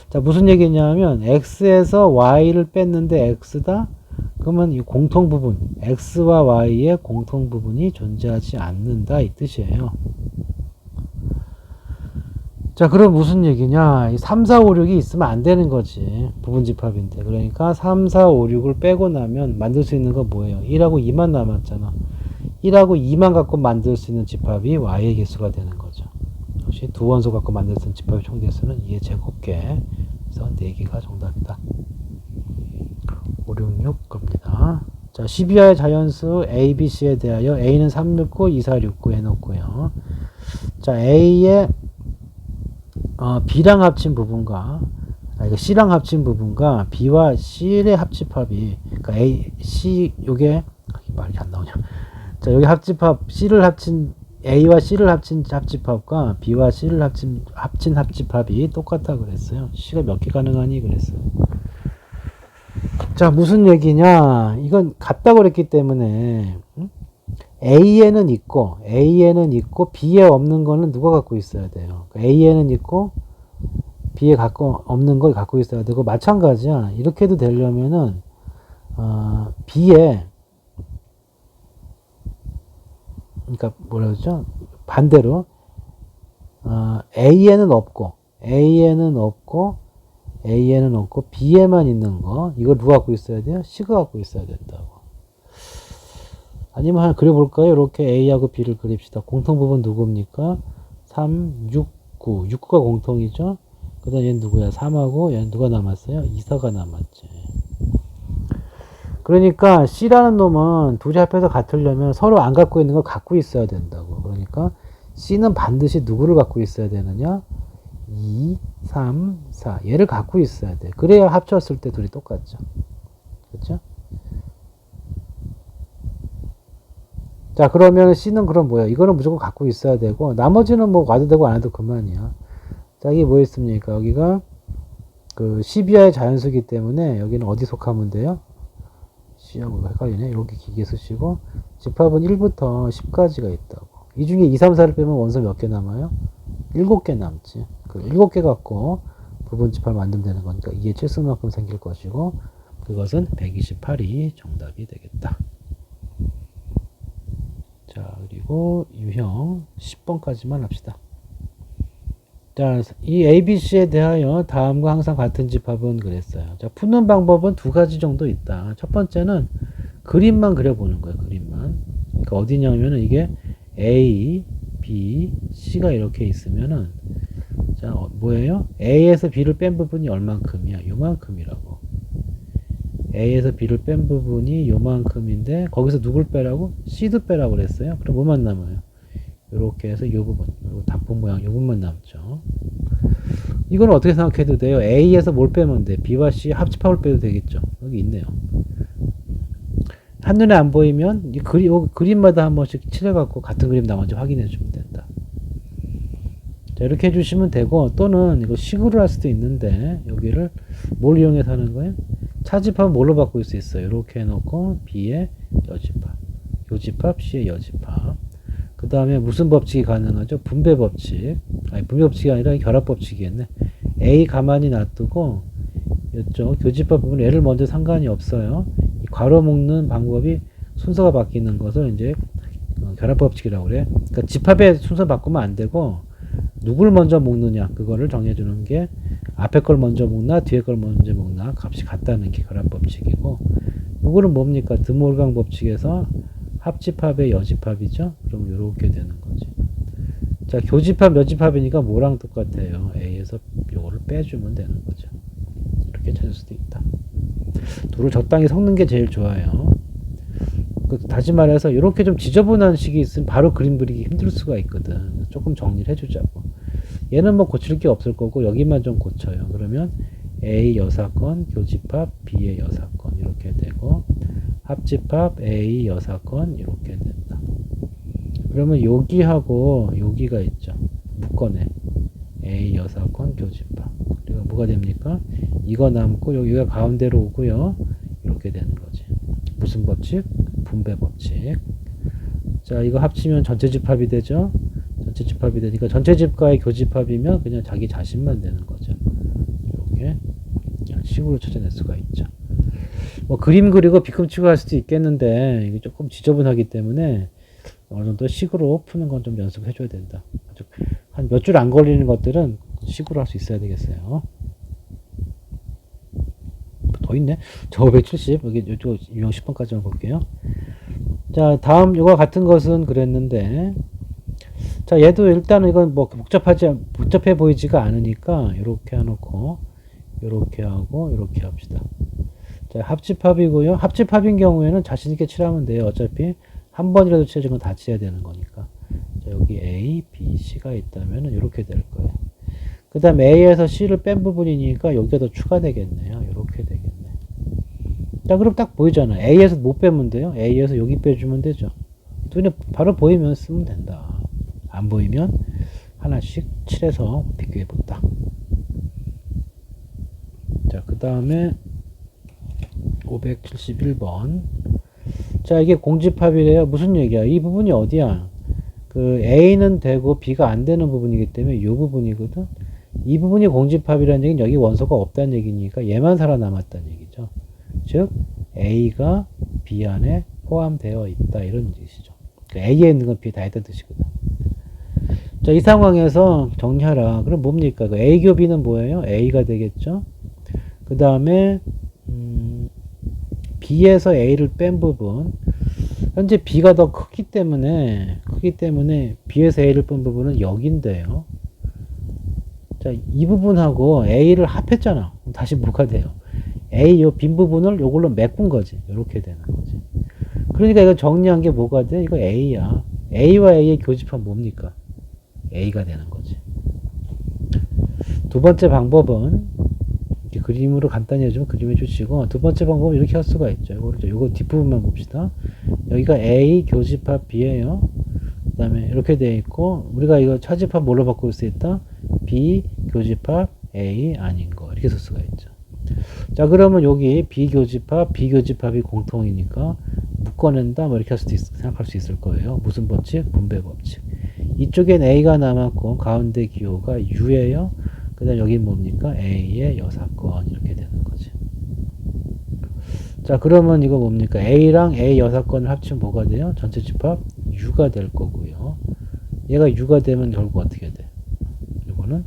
A: 자, 무슨 얘기냐면 x에서 y를 뺐는데 x다. 그러면 이 공통 부분, x와 y의 공통 부분이 존재하지 않는다 이 뜻이에요. 자, 그럼 무슨 얘기냐? 이 3, 4, 5, 6이 있으면 안 되는 거지. 부분집합인데. 그러니까 3, 4, 5, 6을 빼고 나면 만들 수 있는 거 뭐예요? 1하고 2만 남았잖아. 1하고 2만 갖고 만들 수 있는 집합이 y의 개수가 되는 거죠. 역시 두 원소 갖고 만들 수 있는 집합의 총 개수는 2의 제곱계. 그래서 4개가 정답이다. 5, 6, 6 겁니다. 자, 12하의 자연수 A, B, C에 대하여 A는 3, 6, 9, 2, 4, 6, 9 해놓고요. 자, A의 B랑 합친 부분과 C랑 합친 부분과 B와 C의 합집합이 그러니까 A, C 요게 말이 안 나오냐. 자, 여기 합집합 C를 합친 A와 C를 합친 합집합과 B와 C를 합친 합집합이 똑같다 그랬어요. C가 몇 개 가능하니 그랬어요. 자, 무슨 얘기냐? 이건 같다고 그랬기 때문에 A에는 있고 B에 없는 거는 누가 갖고 있어야 돼요? A에는 있고 B에 없는 걸 갖고 있어야 되고 마찬가지야. 이렇게 해도 되려면은 B에 그러니까 뭐라 그러죠? 반대로 A에는 없고 B에만 있는 거 이걸 누가 갖고 있어야 돼요? C가 갖고 있어야 된다고. 아니면 하나 그려볼까요? 이렇게 A하고 B를 그립시다. 공통 부분 누굽니까? 3, 6, 9. 6, 9가 공통이죠? 그 다음 얘는 누구야? 3하고 얘는 누가 남았어요? 2, 4가 남았지. 그러니까 C라는 놈은 둘이 합해서 같으려면 서로 안 갖고 있는 걸 갖고 있어야 된다고. 그러니까 C는 반드시 누구를 갖고 있어야 되느냐? 2, 3, 4. 얘를 갖고 있어야 돼. 그래야 합쳤을 때 둘이 똑같죠. 그렇죠? 자, 그러면 C는 그럼 뭐야? 이거는 무조건 갖고 있어야 되고, 나머지는 뭐 와도 되고 안 와도 그만이야. 자, 이게 뭐 있습니까? 여기가 그 12하의 자연수기 때문에 여기는 어디 속하면 돼요? C하고 헷갈리네. 이렇게 기계 쓰시고, 집합은 1부터 10까지가 있다고. 이 중에 2, 3, 4를 빼면 원소 몇 개 남아요? 7개 남지. 그 7개 갖고 부분 집합을 만들면 되는 거니까 이게 7승만큼 생길 것이고, 그것은 128이 정답이 되겠다. 자, 그리고 유형 10번까지만 합시다. 자, 이 ABC에 대하여 다음과 항상 같은 집합은 그랬어요. 자, 푸는 방법은 두 가지 정도 있다. 첫 번째는 그림만 그려보는 거예요. 그림만. 그러니까 어디냐면은 이게 A, B, C가 이렇게 있으면은 자, 뭐예요? A에서 B를 뺀 부분이 얼만큼이야? 요만큼이라고. A에서 B를 뺀 부분이 요만큼인데 거기서 누굴 빼라고? C도 빼라고 그랬어요. 그럼 뭐만 남아요? 이렇게 해서 이 부분, 그리고 단풍 모양 이 부분만 남죠. 이건 어떻게 생각해도 돼요? A에서 뭘 빼면 돼? B와 C 합집합을 빼도 되겠죠. 여기 있네요. 한눈에 안 보이면 이 그림마다 한 번씩 칠해갖고 같은 그림 나온지 확인해 주면 된다. 자, 이렇게 해주시면 되고, 또는 이거 식으로 할 수도 있는데 여기를 뭘 이용해서 하는 거예요? 차집합은 뭘로 바꿀 수 있어요? 이렇게 해놓고 B의 여집합, 요집합, C의 여집합. 그 다음에 무슨 법칙이 가능하죠? 분배 법칙. 아니, 분배 법칙이 아니라 결합 법칙이겠네. A 가만히 놔두고 이쪽 교집합 부분 얘를 먼저 상관이 없어요. 이 괄호 묶는 방법이 순서가 바뀌는 것을 이제 결합 법칙이라고 그래. 그러니까 집합의 순서 바꾸면 안 되고 누굴 먼저 묶느냐 그거를 정해주는 게 앞에 걸 먼저 묶나 뒤에 걸 먼저 묶나 값이 같다는 게 결합 법칙이고, 이거는 뭡니까? 드몰강 법칙에서 합집합의 여집합이죠. 그럼 이렇게 되는 거지. 자, 교집합 여집합이니까 뭐랑 똑같아요? A에서 요거를 빼주면 되는 거죠. 이렇게 찾을 수도 있다. 둘을 적당히 섞는 게 제일 좋아요. 다시 말해서 이렇게 좀 지저분한 식이 있으면 바로 그림 그리기 힘들 수가 있거든. 조금 정리를 해주자고. 얘는 뭐 고칠 게 없을 거고 여기만 좀 고쳐요. 그러면 A 여사건 교집합 B의 여사건 이렇게 되고, 합집합 A 여사건 이렇게 된다. 그러면 여기하고 여기가 있죠. 묶어내. A 여사건 교집합. 그리고 뭐가 됩니까? 이거 남고 여기가 가운데로 오고요. 이렇게 되는 거지. 무슨 법칙? 분배 법칙. 자, 이거 합치면 전체 집합이 되죠. 전체 집합이 되니까 전체 집과의 교집합이면 그냥 자기 자신만 되는 거죠. 이렇게 그냥 식으로 찾아낼 수가 있죠. 뭐 그림 그리고 비금치고 할 수도 있겠는데 이게 조금 지저분하기 때문에 어느 정도 식으로 푸는 건 좀 연습해 줘야 된다. 한 몇 줄 안 걸리는 것들은 식으로 할 수 있어야 되겠어요. 더 있네. 저 570 여기 이쪽 유형 10번까지만 볼게요. 자, 다음 이와 같은 것은 그랬는데, 자, 얘도 일단은 이건 뭐 복잡해 보이지가 않으니까 이렇게 해놓고 이렇게 하고 이렇게 합시다. 자, 합집합이고요. 합집합인 경우에는 자신 있게 칠하면 돼요. 어차피 한 번이라도 칠해진 건 다 칠해야 되는 거니까. 자, 여기 A, B, C가 있다면 이렇게 될 거예요. 그 다음 A에서 C를 뺀 부분이니까 여기가 더 추가되겠네요. 이렇게 되겠네. 자, 그럼 딱 보이잖아. A에서 못 빼면 돼요. A에서 여기 빼주면 되죠. 눈에 바로 보이면 쓰면 된다. 안 보이면 하나씩 칠해서 비교해 본다. 자, 그 다음에 571번. 자, 이게 공집합이래요. 무슨 얘기야? 이 부분이 어디야? 그 A는 되고 B가 안 되는 부분이기 때문에 이 부분이거든. 이 부분이 공집합이라는 얘기는 여기 원소가 없다는 얘기니까 얘만 살아남았다는 얘기죠. 즉 A가 B 안에 포함되어 있다 이런 뜻이죠. 그러니까 A에 있는 건 B에 다 있다는 뜻이거든. 자, 이 상황에서 정리하라. 그럼 뭡니까? 그 A 교 B는 뭐예요? A가 되겠죠. 그 다음에 B에서 A를 뺀 부분, 현재 B가 더 크기 때문에 B에서 A를 뺀 부분은 여기인데요. 자, 이 부분하고 A를 합했잖아. 그럼 다시 뭐가 돼요? A 요 빈 부분을 요걸로 메꾼 거지. 이렇게 되는 거지. 그러니까 이거 정리한 게 뭐가 돼? 이거 A야. A와 A의 교집합 뭡니까? A가 되는 거지. 두 번째 방법은 이렇게 그림으로 간단히 해주면 그림해 주시고, 두 번째 방법은 이렇게 할 수가 있죠. 요거 뒷부분만 봅시다. 여기가 A 교집합 B예요. 그 다음에 이렇게 되어 있고, 우리가 이거 차집합 뭘로 바꿀 수 있다? B 교집합 A 아닌 거. 이렇게 쓸 수가 있죠. 자, 그러면 여기 비교집합이 공통이니까 묶어낸다 뭐 이렇게 생각할 수 있을 거예요. 무슨 법칙? 분배 법칙. 이쪽엔 A가 남았고 가운데 기호가 U예요. 그 다음 여기 뭡니까? A의 여사건 이렇게 되는 거지. 자, 그러면 이거 뭡니까? A랑 A 여사건을 합치면 뭐가 돼요? 전체 집합 U가 될 거고요. 얘가 U가 되면 결국 어떻게 돼? 이거는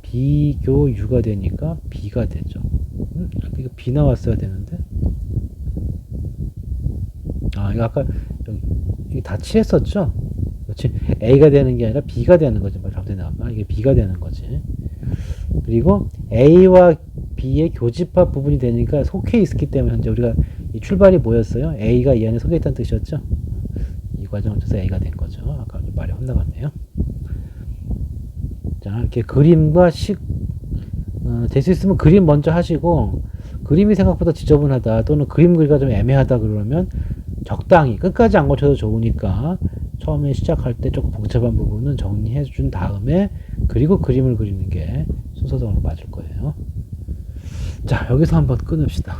A: 비교 U가 되니까 B가 되죠. 이거 B 나왔어야 되는데. 아, 이거 아까 여기 다 칠했었죠? 그렇지? A가 되는 게 아니라 B가 되는 거지. 잘못된 나왔나? 이게 B가 되는 거지. 그리고 A와 B의 교집합 부분이 되니까 속해 있기 때문에 현재 우리가 이 출발이 뭐였어요? A가 이 안에 속해 있다는 뜻이었죠? 이 과정을 통해서 A가 된 거죠. 아까 말이 혼나갔네요. 자, 이렇게 그림과 될 수 있으면 그림 먼저 하시고, 그림이 생각보다 지저분하다 또는 그림 그리기가 좀 애매하다 그러면 적당히 끝까지 안 고쳐도 좋으니까 처음에 시작할 때 조금 복잡한 부분은 정리해 준 다음에 그리고 그림을 그리는 게 순서적으로 맞을 거예요. 자, 여기서 한번 끊읍시다.